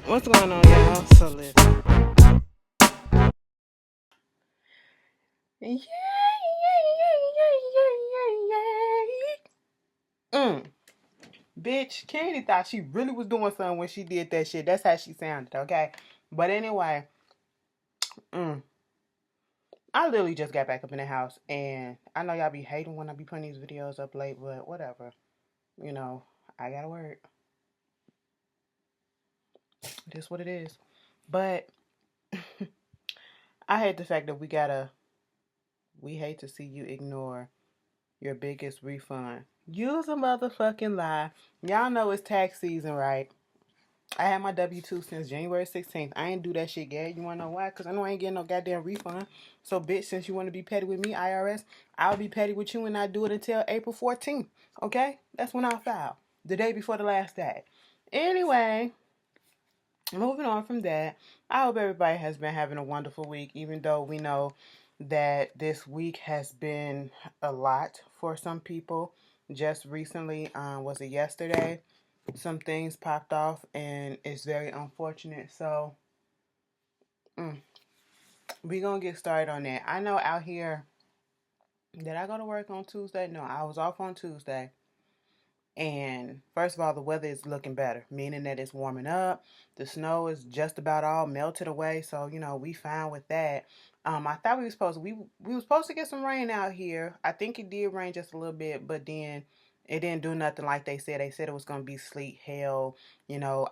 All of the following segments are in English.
What's going on, y'all? So listen. Yay, yay, yay, yay, yay, yay. Bitch, Candy thought she really was doing something when she did that shit. That's how she sounded, okay? But anyway, mm, I literally just got back up in the house, and I know y'all be hating when I be putting these videos up late, but whatever. You know, I gotta work. It is what it is. But I hate the fact that we hate to see you ignore your biggest refund. Use a motherfucking lie. Y'all know it's tax season, right? I had my W-2 since January 16th. I ain't do that shit, Gary. You wanna know why? Because I know I ain't getting no goddamn refund. So, bitch, since you want to be petty with me, IRS, I'll be petty with you and I do it until April 14th. Okay? That's when I'll file. The day before the last day. Anyway, moving on from that, I hope everybody has been having a wonderful week, even though we know that this week has been a lot for some people. Just recently, was it yesterday? Some things popped off, and it's very unfortunate. So, mm, we gonna get started on that. I know out here, did I go to work on Tuesday? No, I was off on Tuesday. And first of all, the weather is looking better, meaning that it's warming up. The snow is just about all melted away, so we fine with that. I thought we were supposed to get some rain out here. I think it did rain just a little bit, but then it didn't do nothing like they said. They said it was gonna be sleet, hail,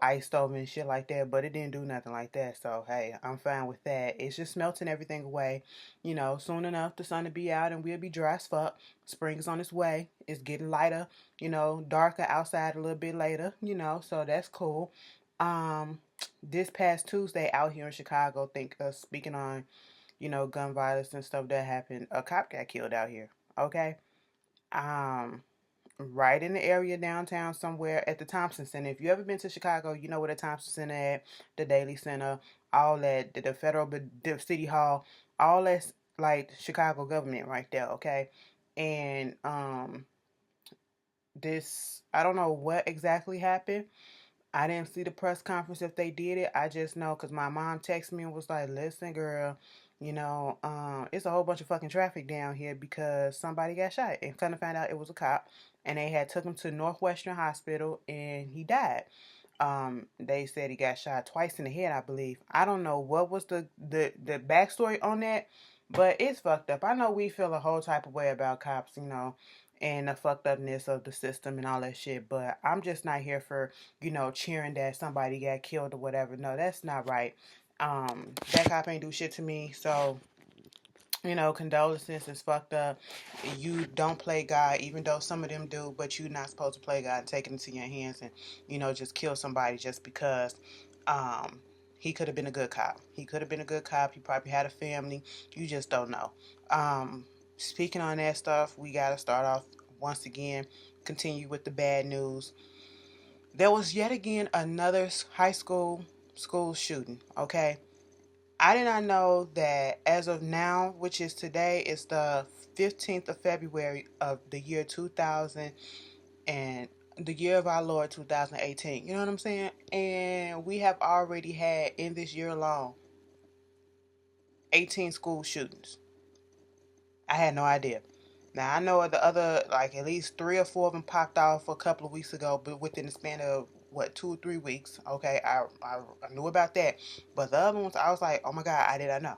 ice over and shit like that, but it didn't do nothing like that. So hey, I'm fine with that. It's just melting everything away. Soon enough the sun will be out and we'll be dry as fuck. Spring's on its way. It's getting lighter, darker outside a little bit later, so that's cool. Um, this past Tuesday out here in Chicago, speaking on, gun violence and stuff that happened, a cop got killed out here. Okay. Um, right in the area downtown somewhere at the Thompson Center. If you ever been to Chicago, you know where the Thompson Center at, the Daily Center, all that, the federal, the city hall, all that's like Chicago government right there. Okay. And this, I don't know what exactly happened. I didn't see the press conference if they did it. I just know because my mom texted me and was like, listen, girl, it's a whole bunch of fucking traffic down here because somebody got shot. And kind of found out it was a cop. And they had took him to Northwestern Hospital and he died. They said he got shot twice in the head, I believe. I don't know what was the backstory on that, but it's fucked up. I know we feel a whole type of way about cops, and the fucked upness of the system and all that shit, but I'm just not here for, cheering that somebody got killed or whatever. No, that's not right. That cop ain't do shit to me, so condolences is fucked up. You don't play God, even though some of them do, but you're not supposed to play God and take it into your hands and, just kill somebody just because he could have been a good cop. He could have been a good cop. He probably had a family. You just don't know. Speaking on that stuff, we got to start off once again, continue with the bad news. There was yet again another high school shooting, okay? I did not know that as of now, which is today, is the 15th of February of the year 2000 and the year of our Lord 2018. You know what I'm saying? And we have already had in this year alone 18 school shootings. I had no idea. Now I know the other, like at least 3 or 4 of them popped off a couple of weeks ago, but within the span of what 2 or 3 weeks. Okay, I knew about that, but the other ones I was like, oh my god, I did not know.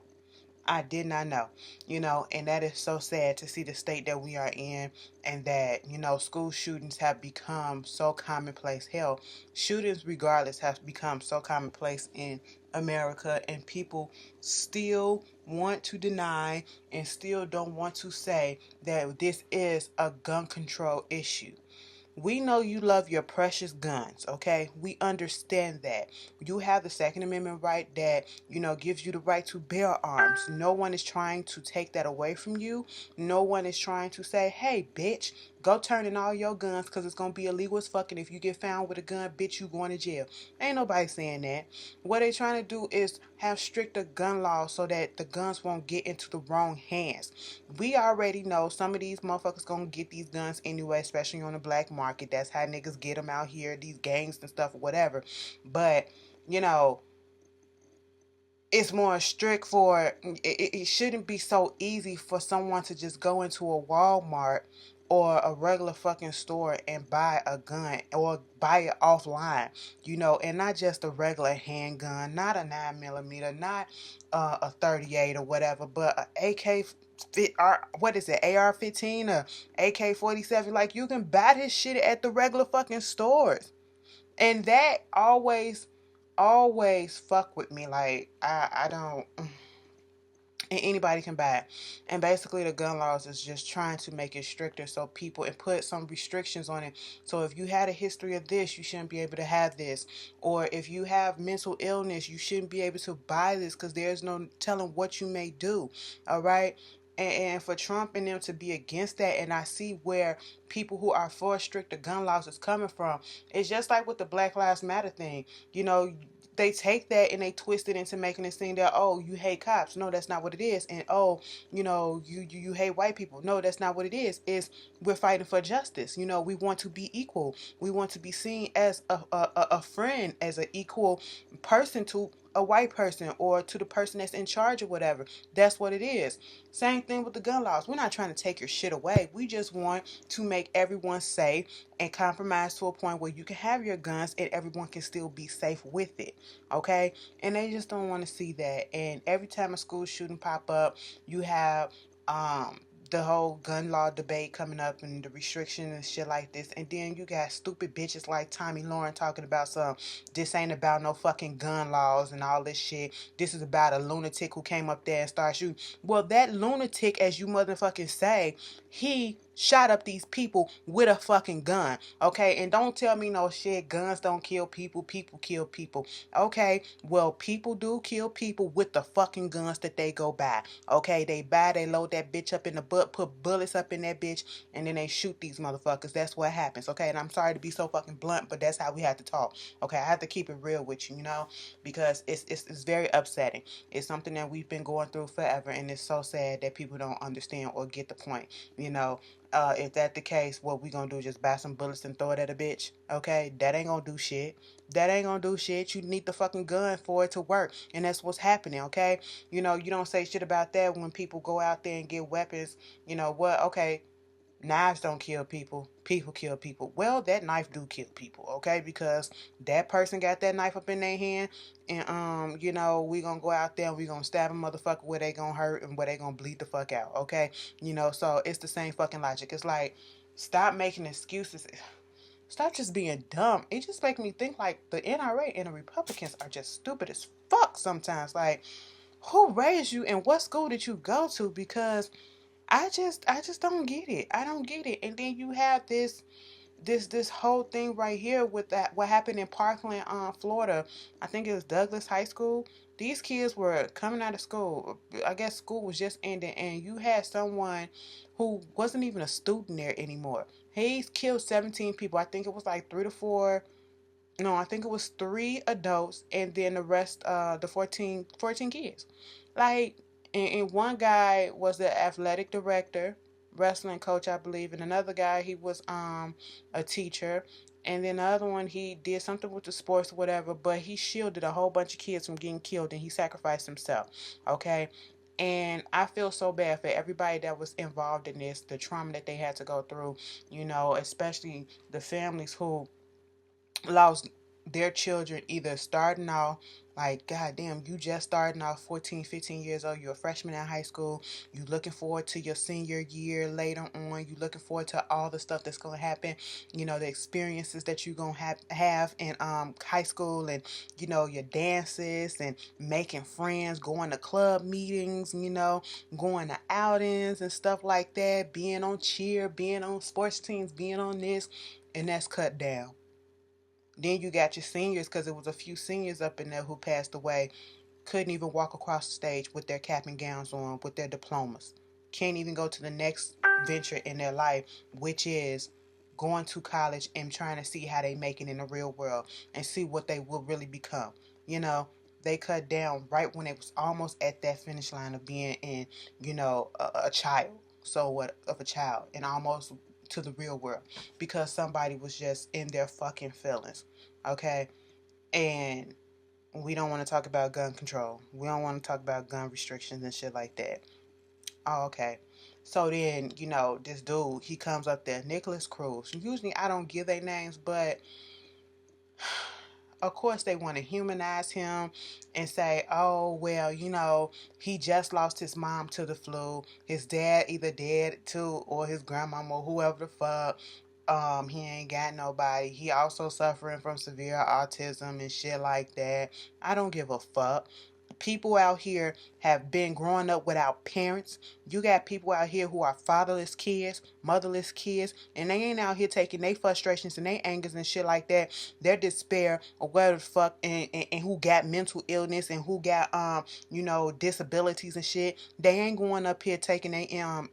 I did not know, and that is so sad to see the state that we are in and that, school shootings have become so commonplace. Hell, shootings regardless have become so commonplace in America and people still want to deny and still don't want to say that this is a gun control issue. We know you love your precious guns, okay? We understand that. You have the Second Amendment right that, gives you the right to bear arms. No one is trying to take that away from you. No one is trying to say, hey, bitch, go turn in all your guns because it's going to be illegal as fucking. If you get found with a gun, bitch, you going to jail. Ain't nobody saying that. What they trying to do is have stricter gun laws so that the guns won't get into the wrong hands. We already know some of these motherfuckers gonna get these guns anyway, especially on the black market. That's how niggas get them out here, these gangs and stuff or whatever. But you know, it's more strict for it shouldn't be so easy for someone to just go into a Walmart or a regular fucking store and buy a gun or buy it offline, and not just a regular handgun, not a 9 millimeter, not a 38 or whatever, but a AK what is it, AR-15 or AK-47. Like, you can buy this shit at the regular fucking stores. And that always fuck with me. Like, I don't, and anybody can buy it. And basically the gun laws is just trying to make it stricter so people, and put some restrictions on it. So if you had a history of this, you shouldn't be able to have this. Or if you have mental illness, you shouldn't be able to buy this, because there's no telling what you may do. All right. And for Trump and them to be against that, and I see where people who are for stricter gun laws is coming from. It's just like with the Black Lives Matter thing. They take that and they twist it into making it seem that, oh, you hate cops. No, that's not what it is. And, oh, you hate white people. No, that's not what it is. It's, we're fighting for justice. We want to be equal. We want to be seen as a friend, as an equal person to a white person, or to the person that's in charge or whatever. That's what it is. Same thing with the gun laws. We're not trying to take your shit away. We just want to make everyone safe and compromise to a point where you can have your guns and everyone can still be safe with it. Okay? And they just don't want to see that. And every time a school shooting pop up, you have the whole gun law debate coming up and the restrictions and shit like this. And then you got stupid bitches like Tommy Lauren talking about this ain't about no fucking gun laws and all this shit. This is about a lunatic who came up there and started shooting. Well, that lunatic, as you motherfucking say, he shot up these people with a fucking gun. Okay? And don't tell me no shit, guns don't kill people, people kill people. Okay? Well, people do kill people with the fucking guns that they go buy. Okay? They load that bitch up in the butt, put bullets up in that bitch, and then they shoot these motherfuckers. That's what happens. Okay? And I'm sorry to be so fucking blunt, but that's how we have to talk. Okay? I have to keep it real with you, because it's very upsetting. It's something that we've been going through forever, and it's so sad that people don't understand or get the point. If that the case, what we gonna do? Just buy some bullets and throw it at a bitch? Okay, that ain't gonna do shit. That ain't gonna do shit. You need the fucking gun for it to work, and that's what's happening. Okay, you don't say shit about that when people go out there and get weapons. You know what? Okay, knives don't kill people. People kill people. Well, that knife do kill people, okay? Because that person got that knife up in their hand, and we gonna go out there and we gonna stab a motherfucker where they gonna hurt and where they gonna bleed the fuck out, okay? So it's the same fucking logic. It's like, stop making excuses. Stop just being dumb. It just makes me think like the NRA and the Republicans are just stupid as fuck sometimes. Like, who raised you and what school did you go to? Because I just don't get it. I don't get it. And then you have this whole thing right here with that what happened in Parkland, Florida. I think it was Douglas High School. These kids were coming out of school. I guess school was just ending, and you had someone who wasn't even a student there anymore. He's killed 17 people. I think it was like 3 to 4. No, I think it was 3 adults and then the rest, the 14 kids. Like, and one guy was the athletic director, wrestling coach, I believe, and another guy, he was a teacher, and then the other one, he did something with the sports or whatever, but he shielded a whole bunch of kids from getting killed, and he sacrificed himself. Okay. And I feel so bad for everybody that was involved in this, the trauma that they had to go through, especially the families who lost their children either starting off, like, goddamn, you just starting off 14, 15 years old, you're a freshman in high school, you looking forward to your senior year later on, you looking forward to all the stuff that's going to happen, the experiences that you're going to have in high school, and your dances and making friends, going to club meetings, going to outings and stuff like that, being on cheer, being on sports teams, being on this, and that's cut down. Then you got your seniors, because it was a few seniors up in there who passed away, couldn't even walk across the stage with their cap and gowns on, with their diplomas. Can't even go to the next venture in their life, which is going to college and trying to see how they make it in the real world and see what they will really become. They cut down right when it was almost at that finish line of being in, a child. So what of a child, and almost to the real world, because somebody was just in their fucking feelings. Okay. And we don't want to talk about gun control. We don't want to talk about gun restrictions and shit like that. Oh, okay. So then, this dude, he comes up there, Nicholas Cruz. Usually I don't give their names, but of course they want to humanize him and say, oh, well, he just lost his mom to the flu. His dad either dead too or his grandmama or whoever the fuck. He ain't got nobody. He also suffering from severe autism and shit like that. I don't give a fuck. People out here have been growing up without parents. You got people out here who are fatherless kids, motherless kids, and they ain't out here taking their frustrations and their angers and shit like that, their despair or whatever the fuck, and who got mental illness and who got disabilities and shit. They ain't going up here taking their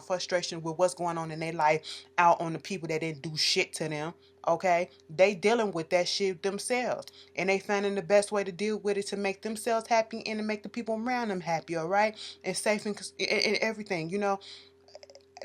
frustration with what's going on in their life out on the people that didn't do shit to them. Okay, they dealing with that shit themselves, and they finding the best way to deal with it to make themselves happy and to make the people around them happy. All right, and safe and everything.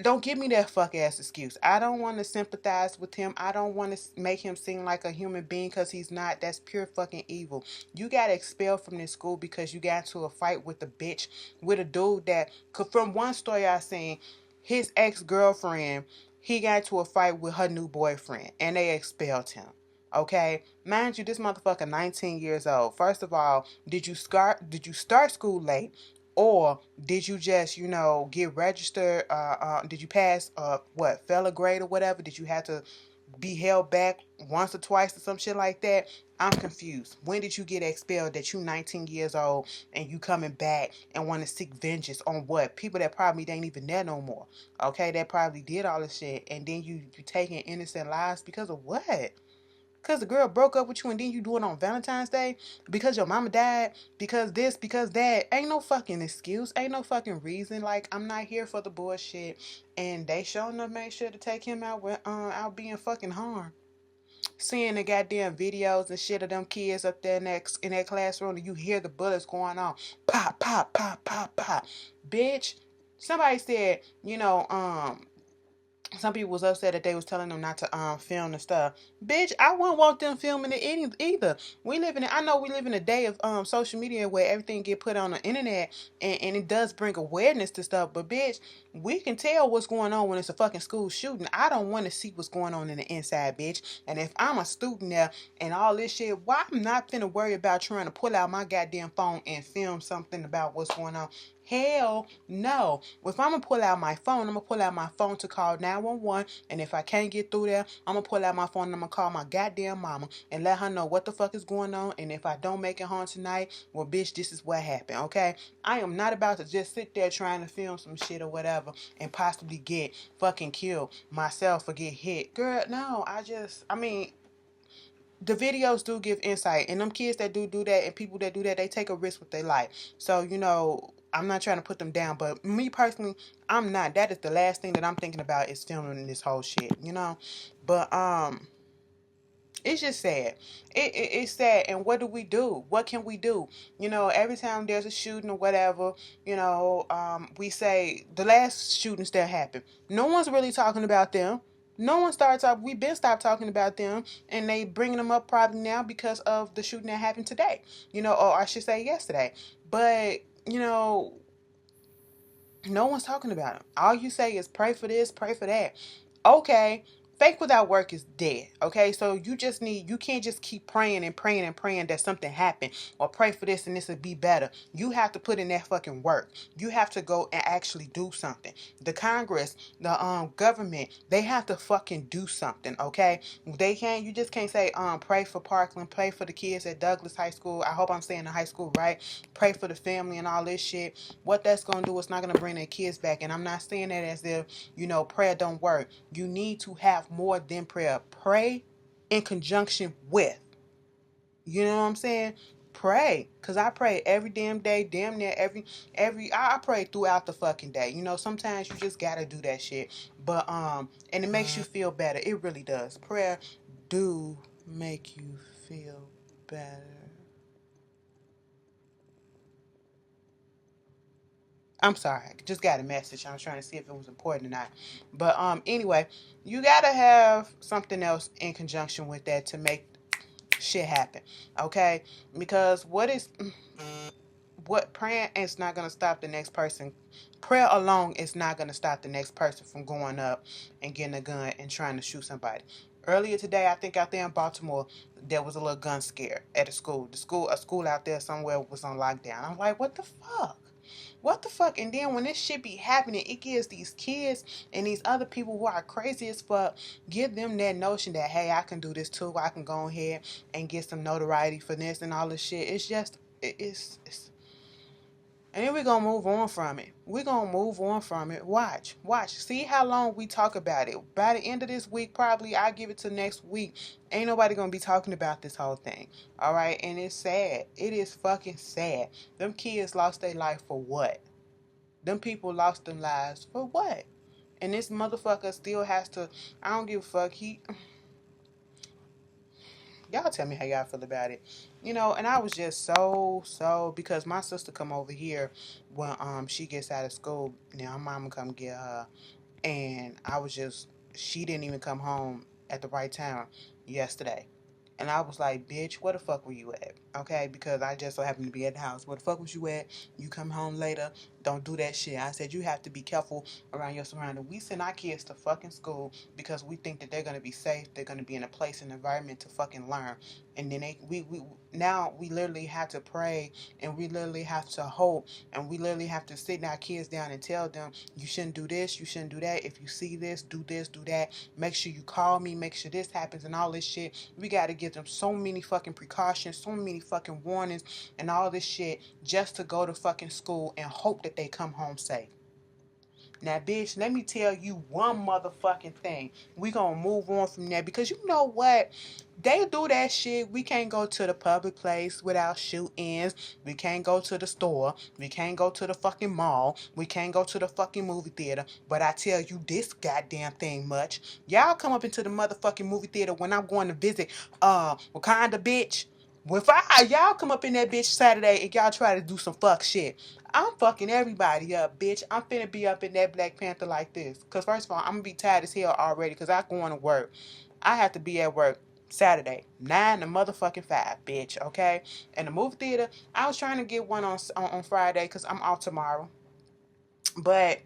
Don't give me that fuck ass excuse. I don't want to sympathize with him. I don't want to make him seem like a human being because he's not. That's pure fucking evil. You got expelled from this school because you got into a fight with a bitch, with a dude that, from one story I seen, his ex-girlfriend, he got into a fight with her new boyfriend and they expelled him. Okay, mind you, this motherfucker 19 years old. First of all, did you start school late? Or did you just, get registered? Did you pass, fail a grade or whatever? Did you have to be held back once or twice or some shit like that? I'm confused. When did you get expelled that you 19 years old and you coming back and want to seek vengeance on what? People that probably ain't even there no more. Okay, that probably did all this shit. And then you taking innocent lives because of what? Because the girl broke up with you and then you do it on Valentine's Day? Because your mama died? Because this, because that? Ain't no fucking excuse. Ain't no fucking reason. Like, I'm not here for the bullshit. And they showing up made sure to take him out with out being fucking harmed. Seeing the goddamn videos and shit of them kids up there in that classroom and you hear the bullets going on. Pop, pop, pop, pop, pop. Bitch. Somebody said, some people was upset that they was telling them not to film and stuff. Bitch, I wouldn't want them filming it either. I know we live in a day of social media where everything get put on the internet and it does bring awareness to stuff. But bitch, we can tell what's going on when it's a fucking school shooting. I don't want to see what's going on in the inside, bitch. And if I'm a student there and all this shit, why I'm not finna worry about trying to pull out my goddamn phone and film something about what's going on. Hell no. If I'm going to pull out my phone, I'm going to pull out my phone to call 911. And if I can't get through there, I'm going to pull out my phone and I'm going to call my goddamn mama and let her know what the fuck is going on. And if I don't make it home tonight, well, bitch, this is what happened, okay? I am not about to just sit there trying to film some shit or whatever and possibly get fucking killed myself or get hit. Girl, no, the videos do give insight, and them kids that do that and people that do that, they take a risk with their life. So, I'm not trying to put them down, but me personally, I'm not. That is the last thing that I'm thinking about is filming this whole shit, But it's just sad. It's sad. And what do we do? What can we do? Every time there's a shooting or whatever, we say the last shootings that happened, no one's really talking about them. No one started talking. We've been stopped talking about them, and they bringing them up probably now because of the shooting that happened today. Or I should say yesterday. But no one's talking about them. All you say is pray for this, pray for that. Okay, faith without work is dead. Okay, so you can't just keep praying and praying and praying that something happened or pray for this and this will be better. You have to put in that fucking work. You have to go and actually do something. The Congress, the government, they have to fucking do something. Okay, you just can't say pray for Parkland, pray for the kids at Douglas High School. I hope I'm saying the high school right. Pray for the family and all this shit. What that's gonna do is not gonna bring their kids back. And I'm not saying that as if prayer don't work. You need to have more than prayer. Pray in conjunction with. You know what I'm saying? Pray. Cause I pray every damn day, damn near I pray throughout the fucking day. Sometimes you just gotta do that shit. But and it makes you feel better. It really does. Prayer do make you feel better. I'm sorry, I just got a message. I was trying to see if it was important or not. But anyway, you gotta have something else in conjunction with that to make shit happen. Okay? Because what praying is not going to stop the next person. Prayer alone is not going to stop the next person from going up and getting a gun and trying to shoot somebody. Earlier today, I think out there in Baltimore, there was a little gun scare at a school. A school out there somewhere was on lockdown. I'm like, what the fuck? What the fuck? And then when this shit be happening, it gives these kids and these other people who are crazy as fuck, give them that notion that, hey, I can do this too. I can go ahead and get some notoriety for this and all this shit. It's just, it's and then we're going to move on from it. We're going to move on from it. Watch. See how long we talk about it. By the end of this week, probably, I give it to next week. Ain't nobody going to be talking about this whole thing. All right? And it's sad. It is fucking sad. Them kids lost their life for what? Them people lost their lives for what? And this motherfucker still has to, I don't give a fuck. Y'all tell me how y'all feel about it. And I was just so because my sister come over here when she gets out of school. Now my mama come get her, and she didn't even come home at the right time yesterday. And I was like, bitch, where the fuck were you at? Okay, because I just so happened to be at the house. Where the fuck was you at? You come home later. Don't do that shit. I said, you have to be careful around your surroundings. We send our kids to fucking school because we think that they're going to be safe. They're going to be in a place and environment to fucking learn. And then now we literally have to pray, and we literally have to hope, and we literally have to sit our kids down and tell them, you shouldn't do this, you shouldn't do that. If you see this, do that. Make sure you call me, make sure this happens and all this shit. We got to give them so many fucking precautions, so many fucking warnings and all this shit just to go to fucking school and hope that they come home safe. Now, bitch, let me tell you one motherfucking thing. We gonna move on from there because you know what? They do that shit. We can't go to the public place without shoot-ins. We can't go to the store. We can't go to the fucking mall. We can't go to the fucking movie theater. But I tell you this goddamn thing much. Y'all come up into the motherfucking movie theater when I'm going to visit Wakanda, bitch. If y'all come up in that bitch Saturday and y'all try to do some fuck shit, I'm fucking everybody up, bitch. I'm finna be up in that Black Panther like this. Because first of all, I'm gonna be tired as hell already because I going to work. I have to be at work Saturday, 9 to motherfucking 5, bitch, okay? And the movie theater, I was trying to get one on Friday because I'm off tomorrow. But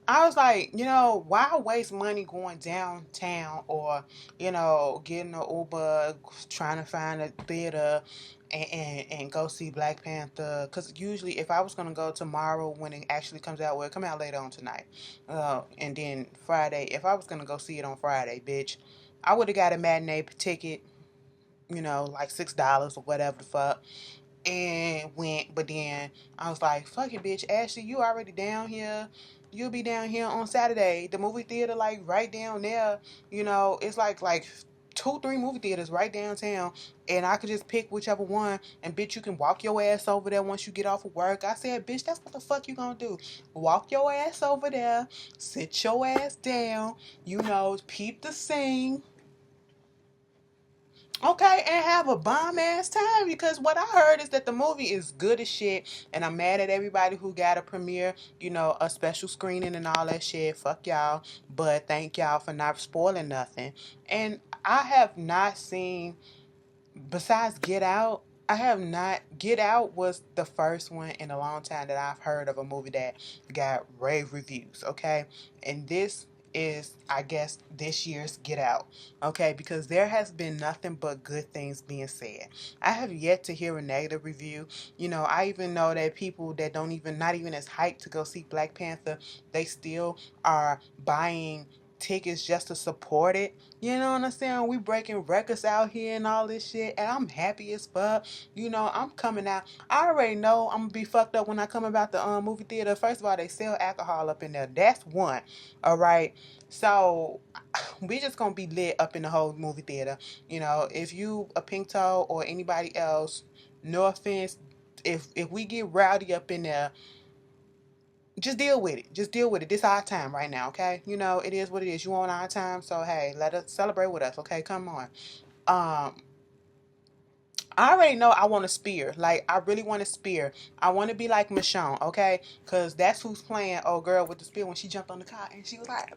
I was like, why waste money going downtown or, getting an Uber, trying to find a theater and go see Black Panther? Because usually if I was going to go tomorrow when it actually comes out, well, it come out later on tonight. And then Friday, if I was going to go see it on Friday, bitch, I would have got a matinee ticket, like $6 or whatever the fuck. And went, but then I was like, fuck it, bitch. Ashley, you already down here. You'll be down here on Saturday. The movie theater, like, right down there. It's like 2-3 movie theaters right downtown. And I could just pick whichever one. And, bitch, you can walk your ass over there once you get off of work. I said, bitch, that's what the fuck you gonna do. Walk your ass over there. Sit your ass down. Peep the scene. Okay, and have a bomb ass time because what I heard is that the movie is good as shit, and I'm mad at everybody who got a premiere, a special screening and all that shit. Fuck y'all, but thank y'all for not spoiling nothing. And I have not seen, besides Get Out, I have not. Get Out was the first one in a long time that I've heard of a movie that got rave reviews, okay? And this is, I guess, this year's Get Out, okay? Because there has been nothing but good things being said. I have yet to hear a negative review. I even know that people that not even as hyped to go see Black Panther, they still are buying tickets just to support it. You know what I'm saying? We breaking records out here and all this shit, and I'm happy as fuck. I'm coming out. I already know I'm gonna be fucked up when I come about the movie theater. First of all, they sell alcohol up in there. That's one. All right. So we just gonna be lit up in the whole movie theater. If you a pink toe or anybody else, no offense. If we get rowdy up in there, just deal with it. Just deal with it. This is our time right now, okay? It is what it is. You on our time, so hey, let us celebrate with us, okay? Come on. I already know I want to spear. Like, I really want to spear. I want to be like Michonne, okay? Because that's who's playing old girl with the spear when she jumped on the car and she was like,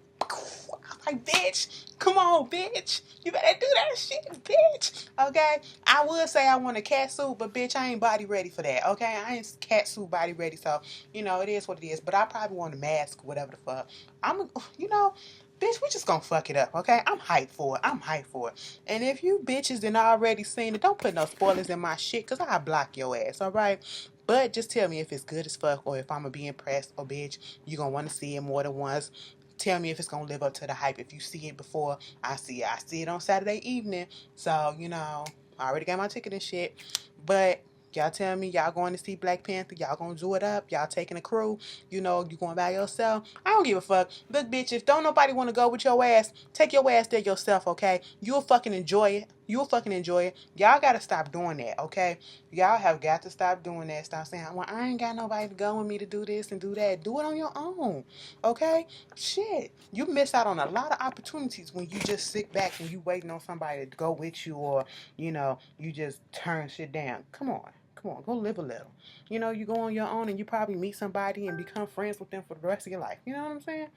Like, bitch, come on, bitch. You better do that shit, bitch. Okay? I would say I want a cat suit, but bitch, I ain't body ready for that. Okay? I ain't cat suit body ready. So, it is what it is. But I probably want a mask, whatever the fuck. Bitch, we just gonna fuck it up, okay? I'm hyped for it. I'm hyped for it. And if you bitches done already seen it, don't put no spoilers in my shit, because I'll block your ass, alright? But just tell me if it's good as fuck, or if I'm gonna be impressed, or bitch, you gonna want to see it more than once. Tell me if it's gonna live up to the hype. If you see it before I see it. I see it on Saturday evening. So, I already got my ticket and shit. But y'all tell me y'all going to see Black Panther. Y'all gonna do it up. Y'all taking a crew. You going by yourself. I don't give a fuck. Look, bitch, if don't nobody want to go with your ass, take your ass there yourself, okay? You'll fucking enjoy it. You'll fucking enjoy it. Y'all gotta stop doing that, okay? Y'all have got to stop doing that. Stop saying, well, I ain't got nobody to go with me to do this and do that. Do it on your own, okay? Shit. You miss out on a lot of opportunities when you just sit back and you waiting on somebody to go with you, or, you just turn shit down. Come on. Come on, go live a little. You go on your own and you probably meet somebody and become friends with them for the rest of your life. You know what I'm saying?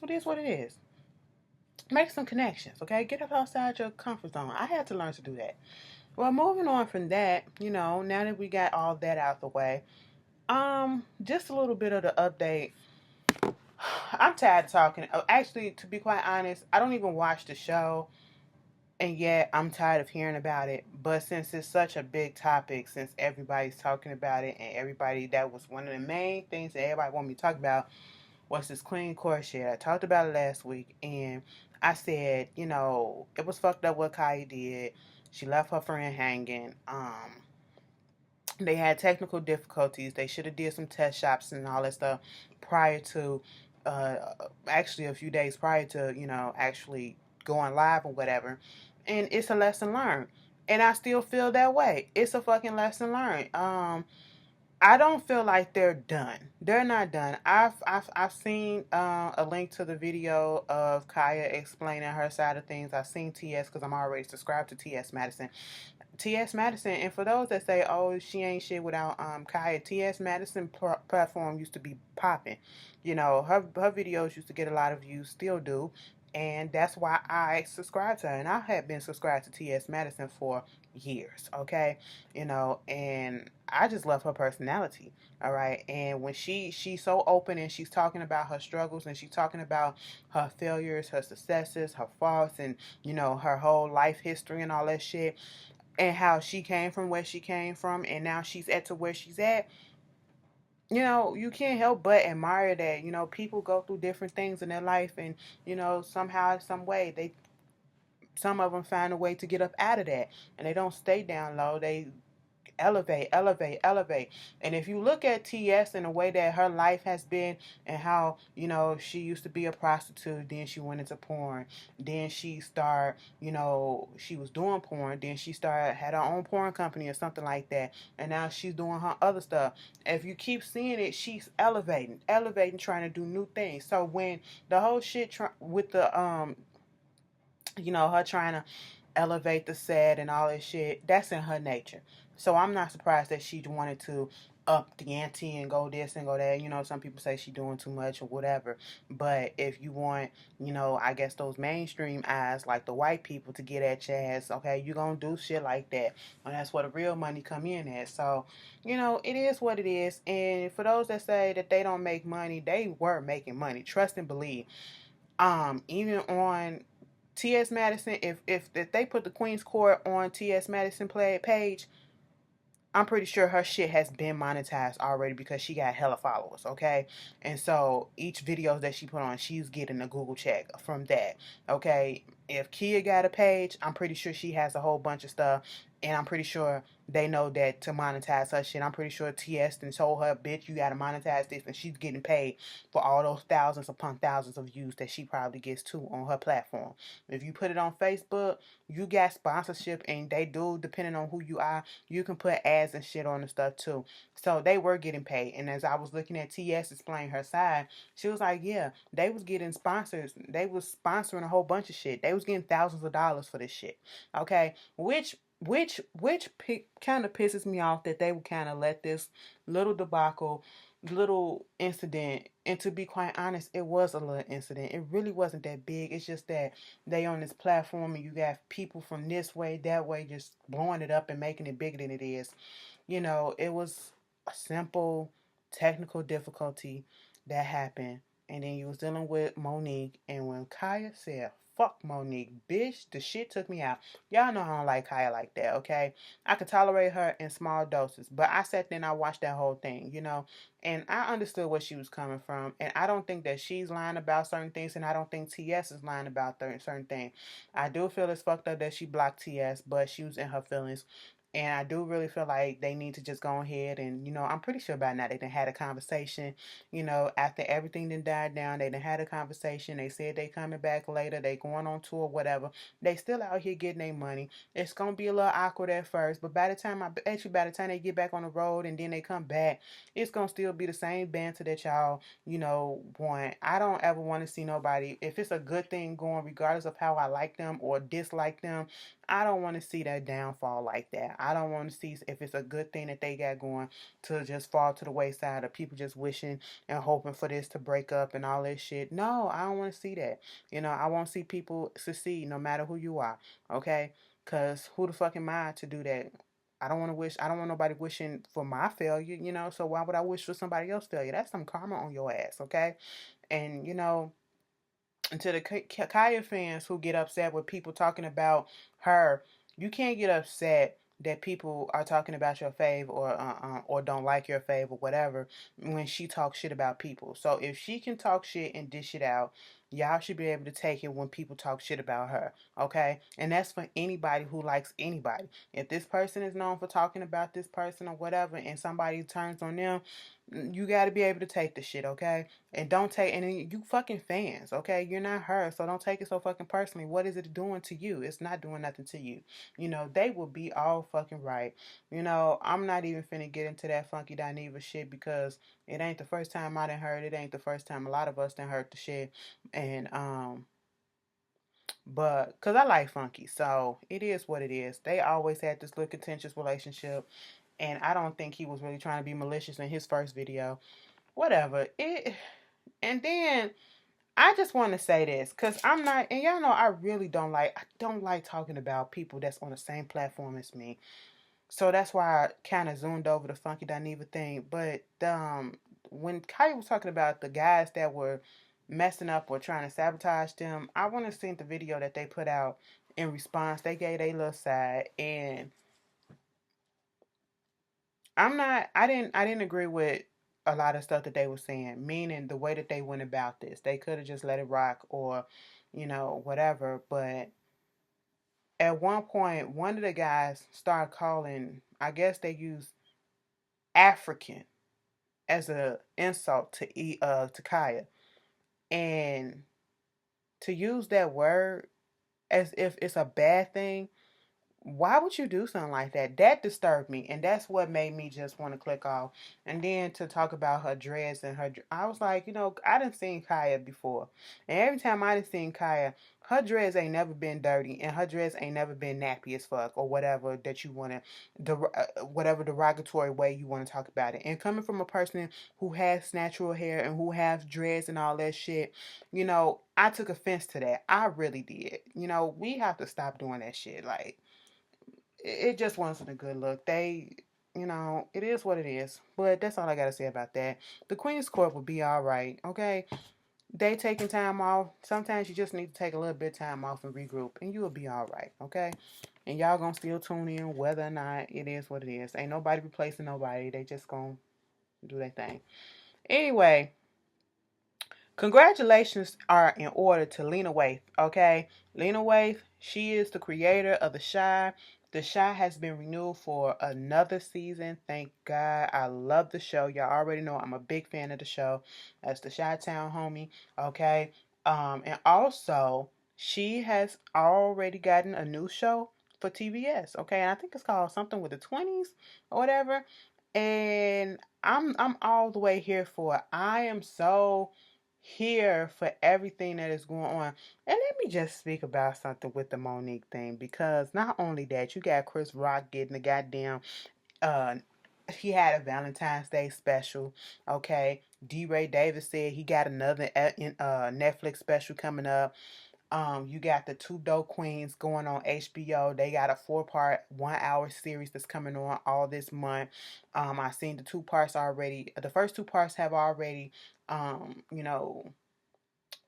It is what it is. Make some connections, okay? Get up outside your comfort zone. I had to learn to do that. Well, moving on from that, now that we got all that out the way, just a little bit of the update. I'm tired of talking. Actually, to be quite honest, I don't even watch the show, and yet I'm tired of hearing about it. But since it's such a big topic, since everybody's talking about it, and that was one of the main things that everybody wanted me to talk about, was this clean court shit. I talked about it last week, and I said, it was fucked up what Kai did. She left her friend hanging. They had technical difficulties. They should have did some test shops and all that stuff prior to, uh, actually a few days prior to, actually going live or whatever. And it's a lesson learned. And I still feel that way. It's a fucking lesson learned. I don't feel like they're done. They're not done. I've seen a link to the video of Kaya explaining her side of things. I've seen TS because I'm already subscribed to TS Madison. TS Madison, and for those that say, oh, she ain't shit without Kaya, TS Madison platform used to be popping. Her videos used to get a lot of views, still do, and that's why I subscribed to her. And I have been subscribed to TS Madison for years, okay? And I just love her personality, all right? And when she's so open and she's talking about her struggles and she's talking about her failures, her successes, her faults, and, her whole life history and all that shit, and how she came from where she came from and now she's at to where she's at, you can't help but admire that. People go through different things in their life, and somehow, some way, some of them find a way to get up out of that, and they don't stay down low. They elevate, elevate, elevate. And if you look at TS in the way that her life has been, and how, she used to be a prostitute, then she went into porn, then she started, she was doing porn, then she had her own porn company or something like that, and now she's doing her other stuff. If you keep seeing it, she's elevating, trying to do new things. So when the whole shit with the her trying to elevate the set and all that shit, that's in her nature. So I'm not surprised that she wanted to up the ante and go this and go that. Some people say she's doing too much or whatever. But if you want, I guess those mainstream eyes, like the white people, to get at your ass, okay, you gonna do shit like that. And that's where the real money come in at. So, it is what it is. And for those that say that they don't make money, they were making money. Trust and believe. Even on T.S. Madison, if they put the Queen's Court on T.S. Madison page, I'm pretty sure her shit has been monetized already because she got hella followers, okay? And so each video that she put on, she's getting a Google check from that, okay? If Kia got a page, I'm pretty sure she has a whole bunch of stuff, and I'm pretty sure they know that to monetize her shit. I'm pretty sure TS then told her, bitch, you gotta monetize this, and she's getting paid for all those thousands upon thousands of views that she probably gets too on her platform. If you put it on Facebook, you got sponsorship, and they do, depending on who you are, you can put ads and shit on the stuff too. So they were getting paid. And as I was looking at TS explain her side, she was like, yeah, they was getting sponsors. They was sponsoring a whole bunch of shit. They was getting thousands of dollars for this shit. Okay? Which which kind of pisses me off that they would kind of let this little debacle, little incident, and to be quite honest, it was a little incident. It really wasn't that big. It's just that they on this platform and you got people from this way, that way, just blowing it up and making it bigger than it is. It was a simple technical difficulty that happened. And then you was dealing with Monique. And when Kaya said, fuck Monique, bitch, the shit took me out. Y'all know I don't like Kaya like that, okay? I could tolerate her in small doses. But I sat there and I watched that whole thing. And I understood where she was coming from. And I don't think that she's lying about certain things. And I don't think TS is lying about certain things. I do feel it's fucked up that she blocked TS, but she was in her feelings. And I do really feel like they need to just go ahead and, I'm pretty sure by now they done had a conversation, after everything done died down, they done had a conversation. They said they coming back later, they going on tour, whatever. They still out here getting their money. It's going to be a little awkward at first, but by the time they get back on the road and then they come back, it's going to still be the same banter that y'all, want. I don't ever want to see nobody, if it's a good thing going, regardless of how I like them or dislike them, I don't want to see that downfall like that. I don't want to see if it's a good thing that they got going to just fall to the wayside, or people just wishing and hoping for this to break up and all this shit. No, I don't want to see that. I want to see people succeed no matter who you are. Okay? Because who the fuck am I to do that? I don't want nobody wishing for my failure, so why would I wish for somebody else's failure? That's some karma on your ass, okay? And, and to the Kaya fans who get upset with people talking about her, you can't get upset that people are talking about your fave or don't like your fave or whatever when she talks shit about people. So if she can talk shit and dish it out, y'all should be able to take it when people talk shit about her, okay? And that's for anybody who likes anybody. If this person is known for talking about this person or whatever and somebody turns on them, you got to be able to take the shit, okay? And don't take, and you fucking fans, okay? You're not her, so don't take it so fucking personally. What is it doing to you? It's not doing nothing to you. They will be all fucking right. I'm not even finna get into that Funky Dineva shit because it ain't the first time I done heard it. Ain't the first time a lot of us done heard the shit. And, but, cause I like Funky, so it is what it is. They always had this little contentious relationship, and I don't think he was really trying to be malicious in his first video. Whatever. And then I just want to say this, because I'm not, and y'all know I don't like talking about people that's on the same platform as me. So that's why I kind of zoomed over the Funky Dineva thing. But when Kai was talking about the guys that were messing up or trying to sabotage them, I want to see the video that they put out in response. They gave their little side, and I didn't agree with a lot of stuff that they were saying, meaning the way that they went about this. They could have just let it rock or, whatever. But at one point, one of the guys started calling, I guess they used African as a insult to Kaya. And to use that word as if it's a bad thing, why would you do something like that? That disturbed me, and that's what made me just want to click off. And then to talk about her dreads and I was like, I done seen Kaya before, and every time I done seen Kaya, her dreads ain't never been dirty, and her dreads ain't never been nappy as fuck or whatever that you want to, whatever derogatory way you want to talk about it. And coming from a person who has natural hair and who has dreads and all that shit, I took offense to that. I really did. We have to stop doing that shit. Like, it just wasn't a good look. It is what it is. But that's all I gotta say about that. The Queen's Court will be all right, okay? They taking time off. Sometimes you just need to take a little bit of time off and regroup, and you will be all right, okay? And y'all gonna still tune in whether or not it is what it is. Ain't nobody replacing nobody. They just gonna do their thing. Anyway, congratulations are in order to Lena Waithe, okay? Lena Waithe, she is the creator of The Chi. The Chi has been renewed for another season. Thank God. I love the show. Y'all already know I'm a big fan of the show. That's the Chi-Town homie, okay? And also, she has already gotten a new show for TBS, okay? And I think it's called something with the 20s or whatever. And I'm all the way here for it. I am so here for everything that is going on. And let me just speak about something with the Monique thing, because not only that, you got Chris Rock getting the goddamn uh he had a Valentine's Day special. Okay, D. Ray Davis said he got another Netflix special coming up. You got the Two Dope Queens going on HBO. They got a 4-part, 1 hour series that's coming on all this month. I've seen the 2 parts already. The first 2 parts have already, you know,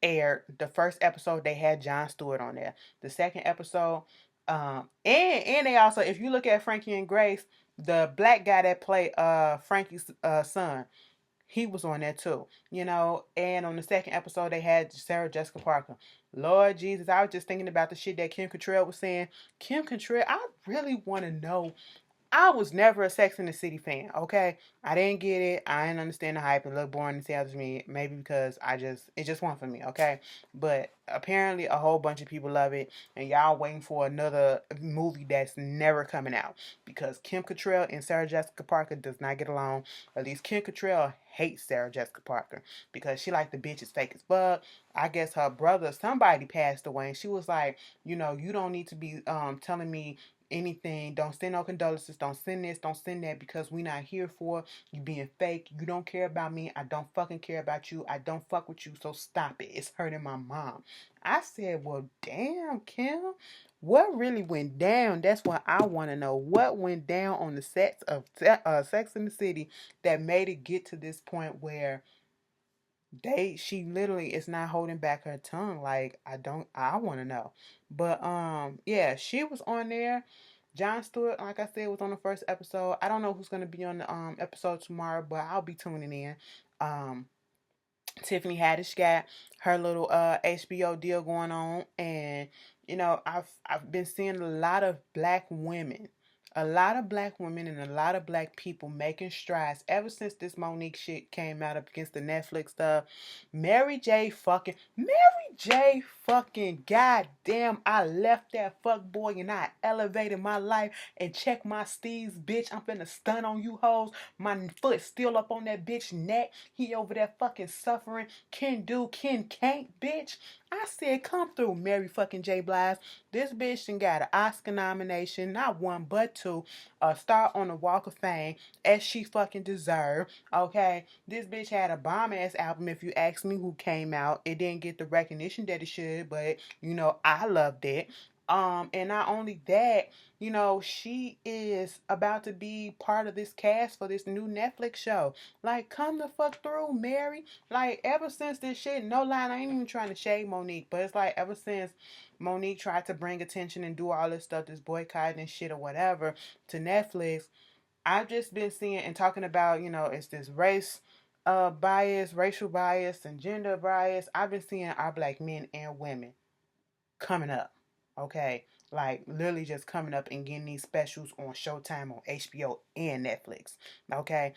aired. The first episode they had Jon Stewart on there. The second episode, and they also, if you look at Frankie and Grace, the black guy that played Frankie's son, he was on there too, you know. And on the second episode, they had Sarah Jessica Parker. Lord Jesus, I was just thinking about the shit that Kim Cattrall was saying. Kim Cattrall, I really want to know. I was never a Sex and the City fan, okay? I didn't get it. I didn't understand the hype. It looked boring to sound to me. Maybe because it just wasn't for me, okay? But apparently a whole bunch of people love it. And y'all waiting for another movie that's never coming out. Because Kim Cattrall and Sarah Jessica Parker does not get along. At least Kim Cattrall hates Sarah Jessica Parker. Because she like the bitch is fake as fuck. I guess her brother, somebody passed away. And she was like, you know, you don't need to be telling me anything. Don't send no condolences. Don't send this. Don't send that, because we not here for you being fake. You don't care about me. I don't fucking care about you. I don't fuck with you. So stop it. It's hurting my mom. I said, well, damn, Kim. What really went down? That's what I want to know. What went down on the sets of Sex in the City that made it get to this point where she literally is not holding back her tongue. Like, I want to know. But yeah, she was on there. Jon Stewart, like I said, was on the first episode. I don't know who's gonna be on the episode tomorrow, but I'll be tuning in. um Tiffany Haddish got her little HBO deal going on, and you know, I've been seeing a lot of black women and a lot of black people making strides ever since this Monique shit came out up against the Netflix stuff. Mary J fucking goddamn, I left that fuck boy and I elevated my life and checked my steeds, bitch. I'm finna stun on you hoes. My foot still up on that bitch neck. He over there fucking suffering. Can't, bitch. I said, come through, Mary fucking J. Blige. This bitch done got an Oscar nomination, not one but two. A star on the Walk of Fame, as she fucking deserved. Okay, this bitch had a bomb ass album. If you ask me, who came out, it didn't get the recognition that it should, but you know, I loved it. And not only that, you know, she is about to be part of this cast for this new Netflix show. Like, come the fuck through, Mary. Like, ever since this shit, no lie, I ain't even trying to shade Monique, but it's like, ever since Monique tried to bring attention and do all this stuff, this boycotting and shit or whatever, to Netflix, I've just been seeing and talking about, you know, it's this bias, racial bias, and gender bias. I've been seeing our black men and women coming up. Okay, like literally just coming up and getting these specials on Showtime, on HBO, and Netflix. Okay,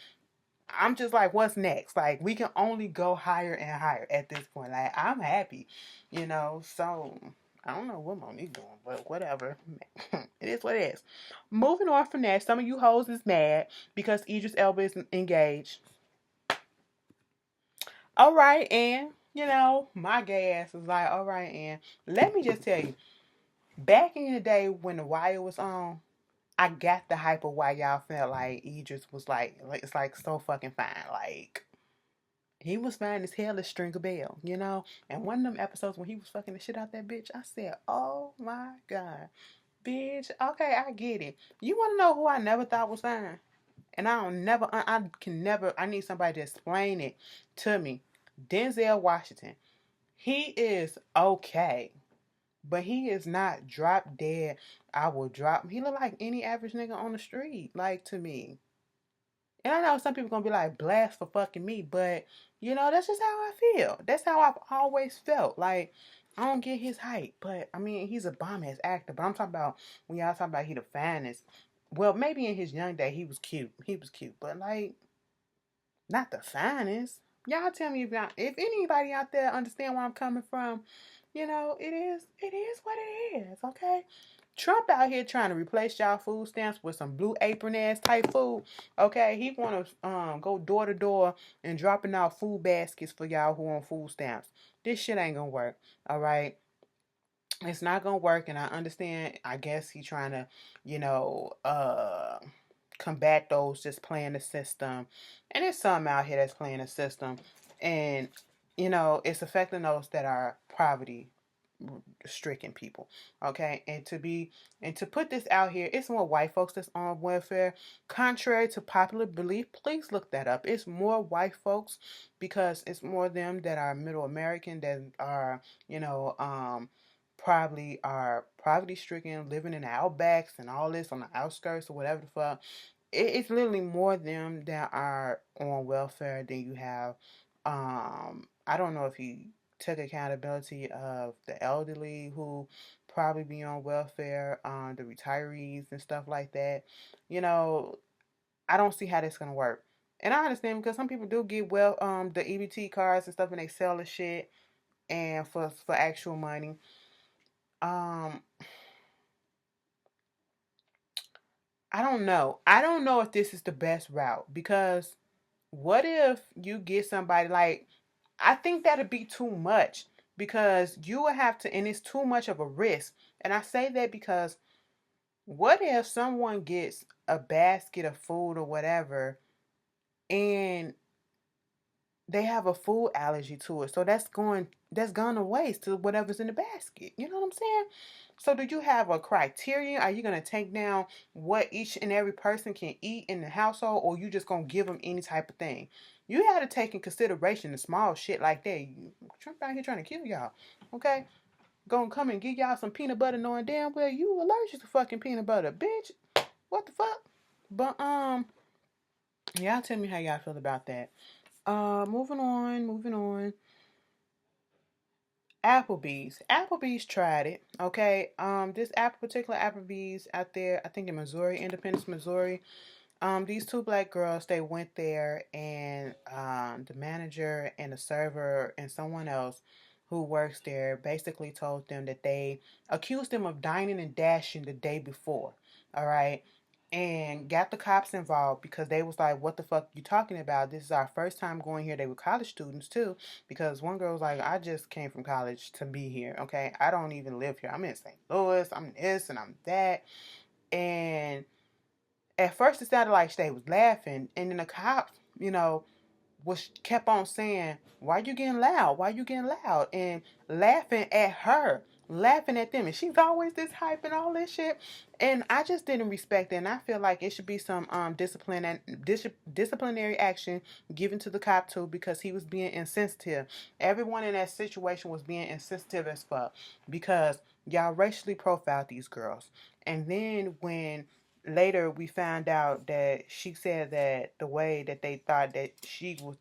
I'm just like, what's next? Like, we can only go higher and higher at this point. Like, I'm happy, you know. So I don't know what Monique doing, but whatever. It is what it is. Moving on from that, some of you hoes is mad because Idris Elba is engaged. All right, and you know, my gay ass is like, all right, and let me just tell you, back in the day when The Wire was on, I got the hype of why y'all felt like Idris was like it's like so fucking fine. Like, he was fine as hell as Stringer Bell, you know? And one of them episodes when he was fucking the shit out that bitch, I said, oh my God. Bitch, okay, I get it. You wanna know who I never thought was fine? And I need somebody to explain it to me. Denzel Washington. He is okay. But he is not drop dead. I will drop. He look like any average nigga on the street, like, to me. And I know some people gonna be like, blast for fucking me, but you know, that's just how I feel. That's how I've always felt. Like, I don't get his hype, but I mean, he's a bomb ass actor. But I'm talking about when y'all talking about he the finest. Well, maybe in his young day he was cute. He was cute, but like, not the finest. Y'all tell me if anybody out there understand where I'm coming from. You know, it is what it is. Okay. Trump out here trying to replace y'all food stamps with some blue apron ass type food. Okay, he want to go door to door and dropping out food baskets for y'all who on food stamps. This shit ain't gonna work. All right, it's not gonna work, and I understand. I guess he trying to, you know, combat those just playing the system, and there's some out here that's playing the system, and you know, it's affecting those that are poverty stricken people. Okay, and to put this out here, it's more white folks that's on welfare, contrary to popular belief. Please look that up. It's more white folks because it's more them that are middle American that are, you know, probably are poverty stricken, living in the outbacks and all this on the outskirts or whatever the fuck. It's literally more them that are on welfare than you have. I don't know if he took accountability of the elderly who probably be on welfare, the retirees and stuff like that. You know, I don't see how that's gonna work. And I understand because some people do get the EBT cards and stuff, and they sell the shit and for actual money. Um, I don't know. I don't know if this is the best route because what if you get somebody like, I think that'd be too much because you would have to, and it's too much of a risk. And I say that because what if someone gets a basket of food or whatever and they have a food allergy to it? So that's gone to waste to whatever's in the basket. You know what I'm saying? So do you have a criteria? Are you gonna take down what each and every person can eat in the household, or you just gonna give them any type of thing? You had to take in consideration the small shit like that. Trump out here trying to kill y'all. Okay? Gonna come and give y'all some peanut butter knowing damn well you allergic to fucking peanut butter, bitch. What the fuck? But y'all tell me how y'all feel about that. Moving on. Applebees. Applebees tried it. Okay. This particular Applebees out there, I think in Missouri, Independence, Missouri. These two black girls, they went there, and the manager and the server and someone else who works there basically told them that they accused them of dining and dashing the day before. All right. And got the cops involved because they was like, what the fuck you talking about? This is our first time going here. They were college students too, because one girl was like, I just came from college to be here. Okay. I don't even live here. I'm in St. Louis. I'm this and I'm that. And at first it sounded like they was laughing, and then the cops, you know, was kept on saying, why you getting loud? Why you getting loud? And laughing at her, laughing at them. And she's always this hype and all this shit. And I just didn't respect it. And I feel like it should be some discipline and disciplinary action given to the cop too, because he was being insensitive. Everyone in that situation was being insensitive as fuck because y'all racially profiled these girls. And then when later we found out that she said that the way that they thought that she would